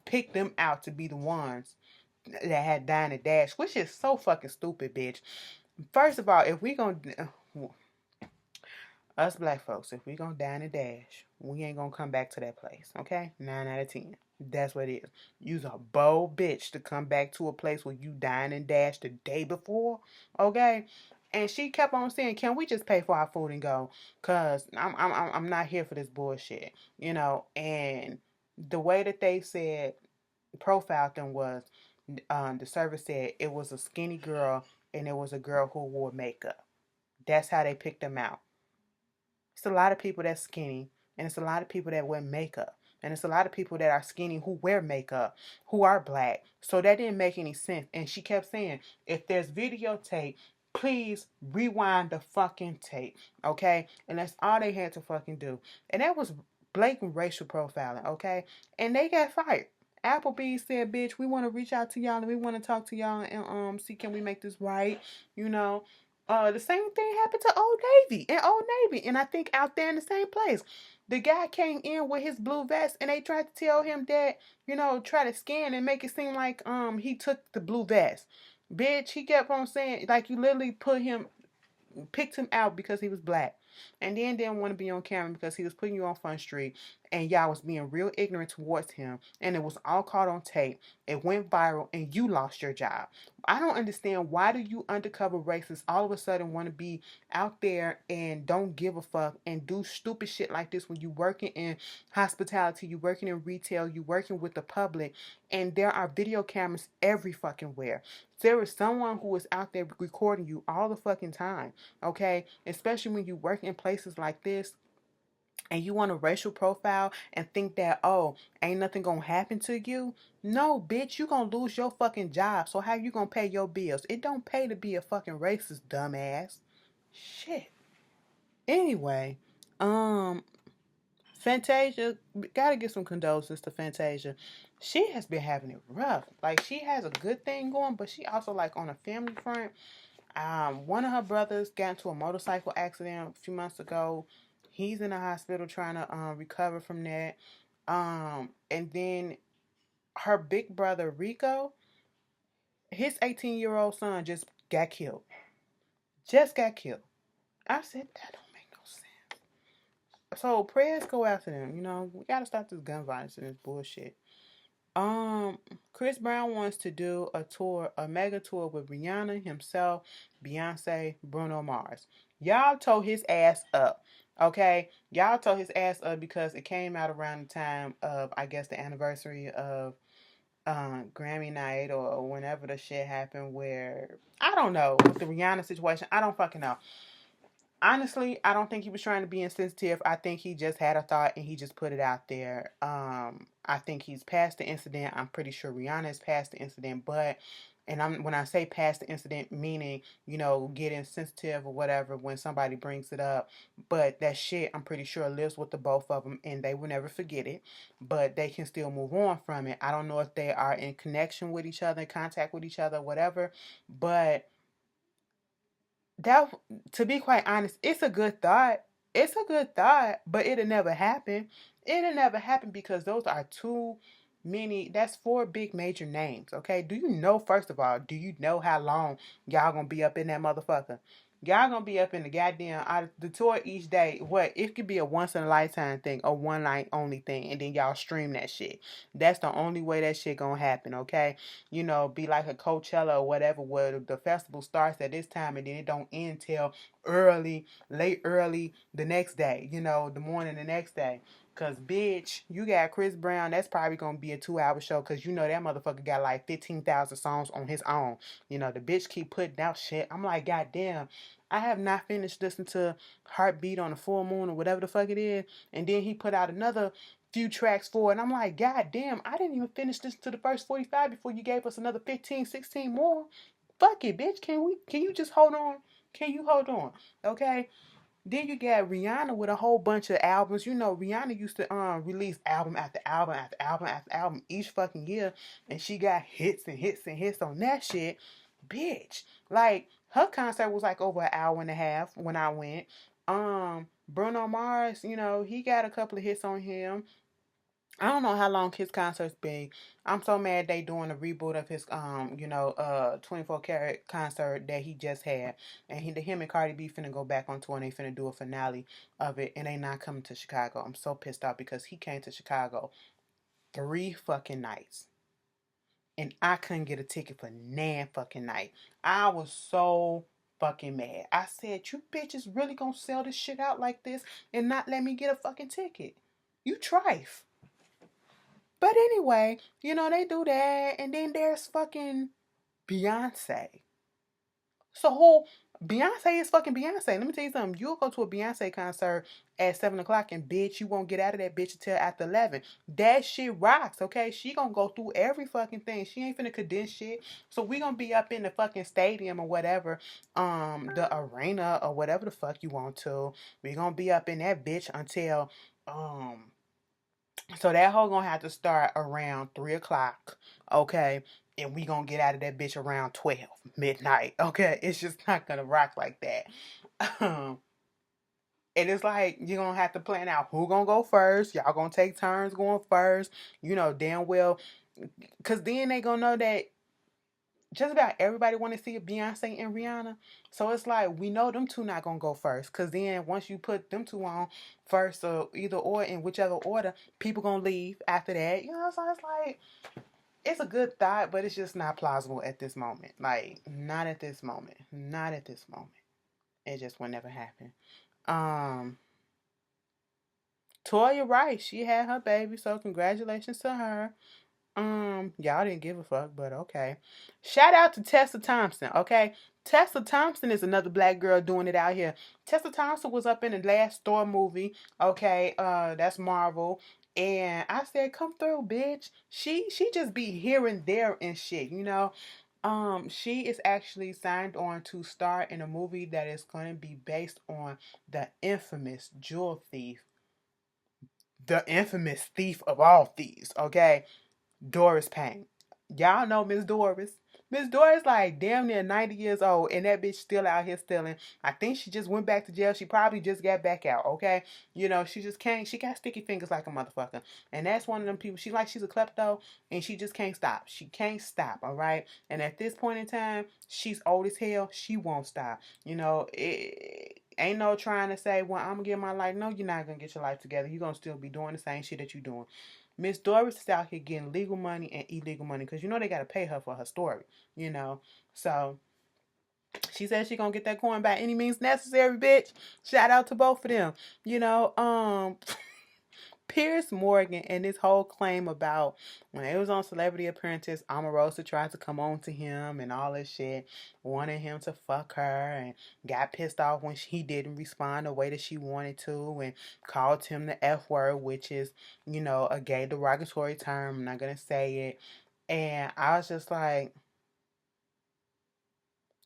pick them out to be the ones that had dined and dash, which is so fucking stupid, bitch. First of all, if we gonna us black folks, if we gonna dine and dash, we ain't gonna come back to that place, okay? 9 out of 10. That's what it is. You's a bold bitch to come back to a place where you dine and dash the day before, okay? And she kept on saying, "Can we just pay for our food and go? Cause I'm not here for this bullshit, you know." And the way that they said profiled them was, the service said it was a skinny girl and it was a girl who wore makeup. That's how they picked them out. It's a lot of people that's skinny, and it's a lot of people that wear makeup. And it's a lot of people that are skinny who wear makeup, who are black. So that didn't make any sense. And she kept saying, if there's videotape, please rewind the fucking tape. Okay? And that's all they had to fucking do. And that was blatant racial profiling. Okay? And they got fired. Applebees said, bitch, we want to reach out to y'all and we want to talk to y'all and see, can we make this right? You know? The same thing happened to Old Navy and Old Navy, and I think out there in the same place. The guy came in with his blue vest, and they tried to tell him that, you know, try to scan and make it seem like he took the blue vest. Bitch, he kept on saying like you literally picked him out because he was black. and then didn't want to be on camera because he was putting you on Front Street, and y'all was being real ignorant towards him, and it was all caught on tape. It went viral, and you lost your job. I don't understand, why do you undercover racists all of a sudden want to be out there and don't give a fuck and do stupid shit like this when you working in hospitality, you working in retail, you working with the public, and there are video cameras every fucking where. There is someone who is out there recording you all the fucking time, okay? Especially when you work in places like this and you want a racial profile and think that, oh, ain't nothing gonna happen to you. No, bitch, you gonna lose your fucking job. So how you gonna pay your bills? It don't pay to be a fucking racist, dumbass. Shit. Anyway, Fantasia, gotta give some condolences to Fantasia. She has been having it rough. Like, she has a good thing going, but she also, like, on a family front. One of her brothers got into a motorcycle accident a few months ago. He's in the hospital trying to recover from that. And then her big brother Rico, his 18-year-old son just got killed. Just got killed. I said, that don't make no sense. So prayers go out to them. You know, we gotta stop this gun violence and this bullshit. Chris Brown wants to do a tour, a mega tour with Rihanna, himself, Beyonce, Bruno Mars. Y'all told his ass up. Okay? Y'all told his ass up because it came out around the time of, I guess, the anniversary of Grammy night or whenever the shit happened where, I don't know, with the Rihanna situation. I don't fucking know. Honestly, I don't think he was trying to be insensitive. I think he just had a thought and he just put it out there. I think he's past the incident. I'm pretty sure Rihanna is past the incident, but when I say past the incident, meaning, you know, getting sensitive or whatever when somebody brings it up. But that shit, I'm pretty sure, lives with the both of them and they will never forget it. But they can still move on from it. I don't know if they are in connection with each other, in contact with each other, whatever. But that, to be quite honest, it's a good thought. It's a good thought, but it'll never happen. It'll never happen because those are too many. That's four big major names. Okay, do you know? First of all, do you know how long y'all gonna be up in that motherfucker? Y'all gonna be up in the goddamn the tour each day. What? It could be a once in a lifetime thing, a one night only thing, and then y'all stream that shit. That's the only way that shit gonna happen. Okay, you know, be like a Coachella or whatever, where the festival starts at this time and then it don't end till late early the next day. You know, the morning the next day. Cause bitch, you got Chris Brown. That's probably gonna be a 2-hour show. Cause you know that motherfucker got like 15,000 songs on his own. You know the bitch keep putting out shit. I'm like, goddamn. I have not finished listening to Heartbeat on the Full Moon or whatever the fuck it is. And then he put out another few tracks for it. And I'm like, God damn, I didn't even finish this to the first 45 before you gave us another 15, 16 more. Fuck it, bitch. Can you just hold on? Can you hold on? Okay? Then you got Rihanna with a whole bunch of albums. You know, Rihanna used to release album after album after album after album each fucking year. And she got hits and hits and hits on that shit. Bitch. Like, her concert was like over an hour and a half when I went. Bruno Mars, you know, he got a couple of hits on him. I don't know how long his concert's been. I'm so mad they doing a reboot of his 24 karat concert that he just had. And him and Cardi B finna go back on tour and they finna do a finale of it, and they not coming to Chicago. I'm so pissed off because he came to Chicago 3 fucking nights. And I couldn't get a ticket for nan fucking night. I was so fucking mad. I said, you bitches really gonna sell this shit out like this and not let me get a fucking ticket? You trife. But anyway, you know, they do that. And then there's fucking Beyonce. So Beyonce is fucking Beyonce. Let me tell you something. You'll go to a Beyonce concert at 7 o'clock and bitch, you won't get out of that bitch until after 11. That shit rocks, okay? She gonna go through every fucking thing. She ain't finna condense shit. So we gonna be up in the fucking stadium or whatever, the arena or whatever the fuck you want to. We gonna be up in that bitch until, so that hoe gonna have to start around 3 o'clock, okay? And we gonna get out of that bitch around 12 midnight, okay? It's just not gonna rock like that. And it's like, you're gonna have to plan out who gonna go first. Y'all gonna take turns going first. You know damn well, because then they gonna know that just about everybody want to see Beyonce and Rihanna. So it's like, we know them two not going to go first. Because then once you put them two on first or either or in whichever order, people going to leave after that. You know, so it's like, it's a good thought, but it's just not plausible at this moment. Like, not at this moment. Not at this moment. It just will never happen. Toya Rice, she had her baby, so congratulations to her. Y'all didn't give a fuck, but okay. Shout out to Tessa Thompson, okay? Tessa Thompson is another black girl doing it out here. Tessa Thompson was up in the last Thor movie, okay? That's Marvel. And I said, come through, bitch. She just be here and there and shit, you know? She is actually signed on to star in a movie that is going to be based on the infamous jewel thief. The infamous thief of all thieves, okay? Doris Payne. Y'all know Miss Doris. Miss Doris like damn near 90 years old and that bitch still out here stealing. I think she just went back to jail. She probably just got back out, okay? You know, she just can't, she got sticky fingers like a motherfucker. And that's one of them people, she's a klepto and she just can't stop. She can't stop, all right? And at this point in time, she's old as hell. She won't stop. You know, it ain't no trying to say, well, I'm going to get my life. No, you're not going to get your life together. You're going to still be doing the same shit that you're doing. Miss Doris is out here getting legal money and illegal money because you know they got to pay her for her story, you know. So she said she gonna get that coin by any means necessary, bitch. Shout out to both of them, you know. Piers Morgan and his whole claim about when it was on Celebrity Apprentice, Omarosa tried to come on to him and all this shit, wanted him to fuck her and got pissed off when he didn't respond the way that she wanted to and called him the F word, which is, you know, a gay derogatory term. I'm not going to say it. And I was just like,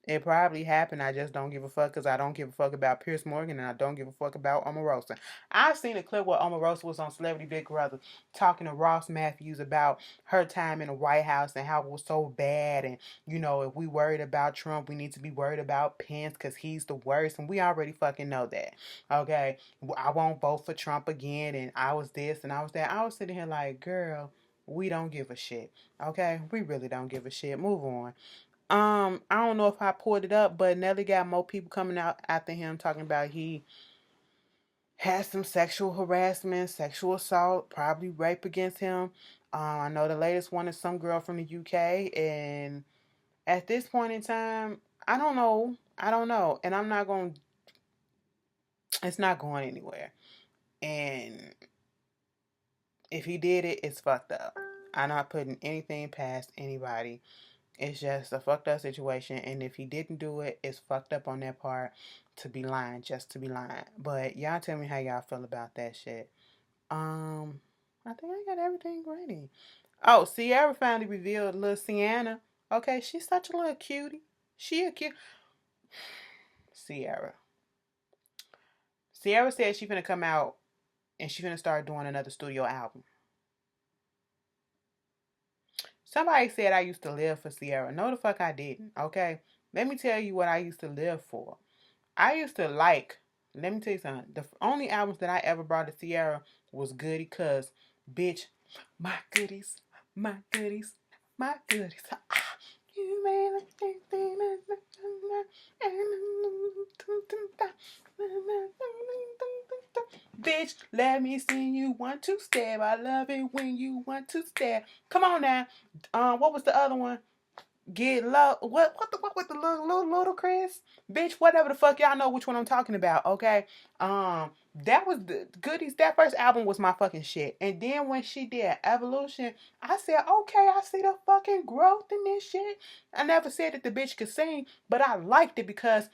it probably happened. I just don't give a fuck because I don't give a fuck about Piers Morgan and I don't give a fuck about Omarosa. I've seen a clip where Omarosa was on Celebrity Big Brother talking to Ross Matthews about her time in the White House and how it was so bad. And, you know, if we worried about Trump, we need to be worried about Pence because he's the worst. And we already fucking know that. Okay? I won't vote for Trump again. And I was this and I was that. I was sitting here like, girl, we don't give a shit. Okay? We really don't give a shit. Move on. I don't know if I pulled it up, but Nelly got more people coming out after him talking about he had some sexual harassment, sexual assault, probably rape against him. I know the latest one is some girl from the UK, and at this point in time, I don't know, and I'm not going. It's not going anywhere, and if he did it, it's fucked up. I'm not putting anything past anybody. It's just a fucked up situation. And if he didn't do it, it's fucked up on their part to be lying, just to be lying. But y'all tell me how y'all feel about that shit. I think I got everything ready. Oh, Ciara finally revealed little Sienna. Okay, she's such a little cutie. She a cute Ciara. Ciara said she finna come out and she finna start doing another studio album. Somebody said I used to live for Ciara. No, the fuck I didn't. Okay, let me tell you what I used to live for. I used to like, let me tell you something. The only albums that I ever brought to Ciara was Goody, cause, bitch, my goodies, my goodies, my goodies. You made bitch, let me see you want to step. I love it when you want to step. Come on now. What was the other one? Get low. What the fuck with the little Chris? Bitch, whatever the fuck, y'all know which one I'm talking about, okay? That was the Goodies. That first album was my fucking shit. And then when she did Evolution, I said, okay, I see the fucking growth in this shit. I never said that the bitch could sing, but I liked it because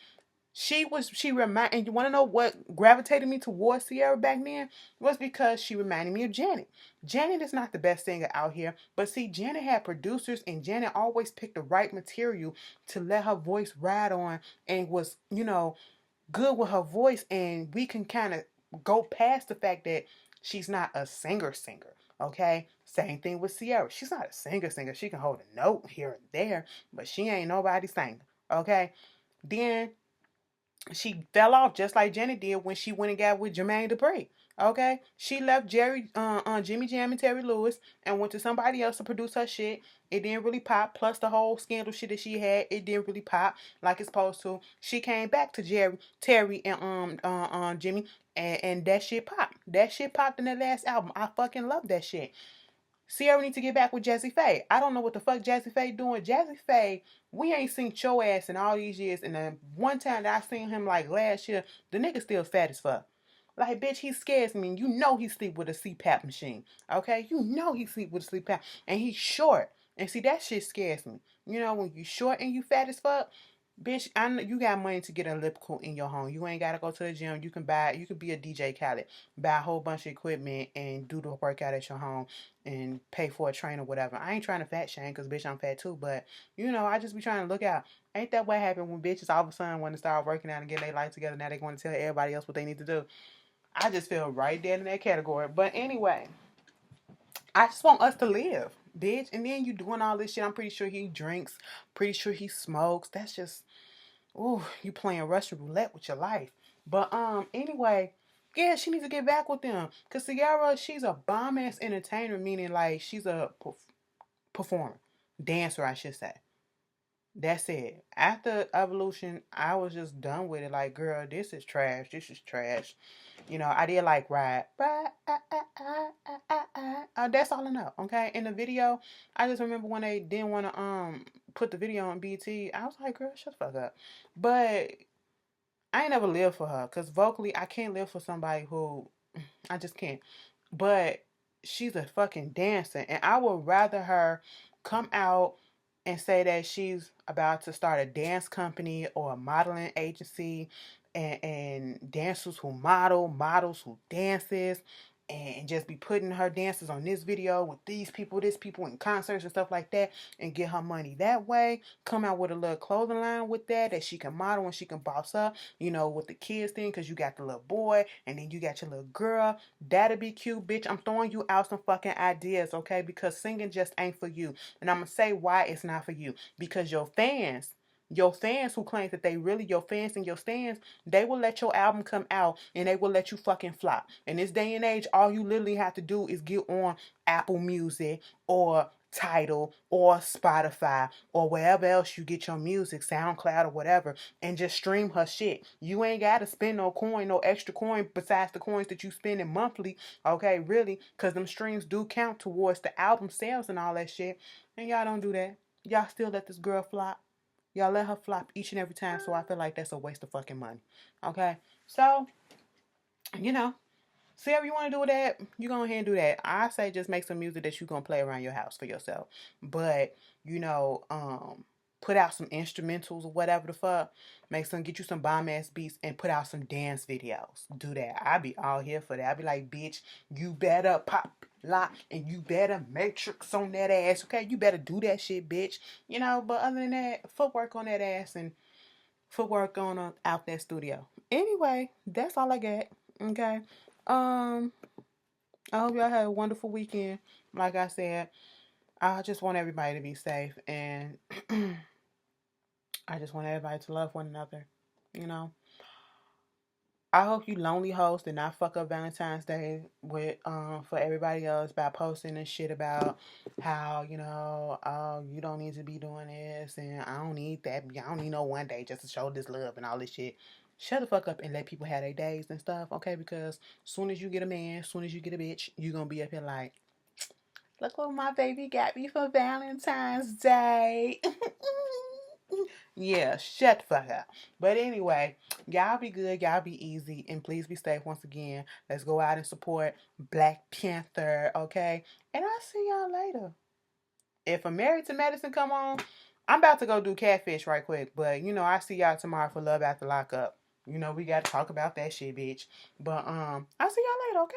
and you want to know what gravitated me towards Ciara back then? Was because she reminded me of Janet. Janet is not the best singer out here, but see, Janet had producers and Janet always picked the right material to let her voice ride on and was, you know, good with her voice. And we can kind of go past the fact that she's not a singer, okay? Same thing with Ciara. She's not a singer. She can hold a note here and there, but she ain't nobody's singer, okay? Then she fell off just like Janet did when she went and got with Jermaine Dupri. Okay, she left Jimmy Jam and Terry Lewis and went to somebody else to produce her shit. It didn't really pop. Plus the whole scandal shit that she had, it didn't really pop like it's supposed to. She came back to Terry, and Jimmy, and that shit popped. That shit popped in the last album. I fucking love that shit. Ciara needs to get back with Jazzy Faye. I don't know what the fuck Jazzy Faye doing. Jazzy Faye, we ain't seen your ass in all these years. And the one time that I seen him like last year, the nigga still fat as fuck. Like, bitch, he scares me. You know he sleep with a CPAP machine. Okay? You know he sleep with a CPAP. And he's short. And see, that shit scares me. You know, when you short and you fat as fuck, bitch, I know you got money to get an elliptical in your home. You ain't gotta go to the gym. You can be a DJ Khaled, buy a whole bunch of equipment and do the workout at your home and pay for a trainer, whatever. I ain't trying to fat shame because bitch, I'm fat too. But you know, I just be trying to look out. Ain't that what happened when bitches all of a sudden want to start working out and getting their life together? Now they want to tell everybody else what they need to do. I just feel right there in that category. But anyway, I just want us to live, bitch. And then you doing all this shit. I'm pretty sure he drinks. Pretty sure he smokes. That's just, ooh, you playing Russian roulette with your life. But anyway, yeah, she needs to get back with them. Cause Ciara, she's a bomb ass entertainer, meaning like she's a performer, dancer, I should say. That's it. After Evolution, I was just done with it. Like, girl, this is trash. This is trash. You know, I did like Ride. That's all I know. Okay. In the video, I just remember when they didn't want to put the video on BT. I was like, girl, shut the fuck up. But I ain't never lived for her. Cause vocally, I can't live for somebody who I just can't. But she's a fucking dancer. And I would rather her come out and say that she's about to start a dance company or a modeling agency and dancers who model, models who dances, and just be putting her dances on this video with these people, this people in concerts and stuff like that, and get her money that way. Come out with a little clothing line with that she can model and she can boss up, you know, with the kids thing, because you got the little boy and then you got your little girl. That'd be cute, bitch. I'm throwing you out some fucking ideas, okay? Because singing just ain't for you. And I'm gonna say why it's not for you. Because your fans who claim that they really your fans and your stands, they will let your album come out and they will let you fucking flop. In this day and age, all you literally have to do is get on Apple Music or Tidal or Spotify or wherever else you get your music, SoundCloud or whatever, and just stream her shit. You ain't gotta spend no coin, no extra coin besides the coins that you spending monthly, okay, really, because them streams do count towards the album sales and all that shit. And y'all don't do that. Y'all still let this girl flop. Y'all let her flop each and every time, so I feel like that's a waste of fucking money. Okay? So, you know, see if you want to do that, you go ahead and do that. I say just make some music that you gonna play around your house for yourself. But, you know, put out some instrumentals or whatever the fuck. Get you some bomb ass beats and put out some dance videos. Do that. I be all here for that. I be like, bitch, you better pop lock and you better matrix on that ass. Okay, you better do that shit, bitch. You know, but other than that, footwork on that ass and footwork on out that studio. Anyway, that's all I got. Okay. Um, I hope y'all had a wonderful weekend. Like I said, I just want everybody to be safe and I just want everybody to love one another. You know. I hope you lonely hoes did not fuck up Valentine's Day with for everybody else by posting and shit about how, you know, oh, you don't need to be doing this and I don't need that. I don't need no one day just to show this love and all this shit. Shut the fuck up and let people have their days and stuff, okay? Because soon as you get a man, soon as you get a bitch, you gonna be up here like, look what my baby got me for Valentine's Day. Yeah, shut the fuck up. But anyway, y'all be good, y'all be easy, and please be safe once again. Let's go out and support Black Panther, okay? And I'll see y'all later. If I'm Married to Medicine come on, I'm about to go do Catfish right quick. But, you know, I see y'all tomorrow for Love After Lockup. You know, we got to talk about that shit, bitch. But, I'll see y'all later, okay?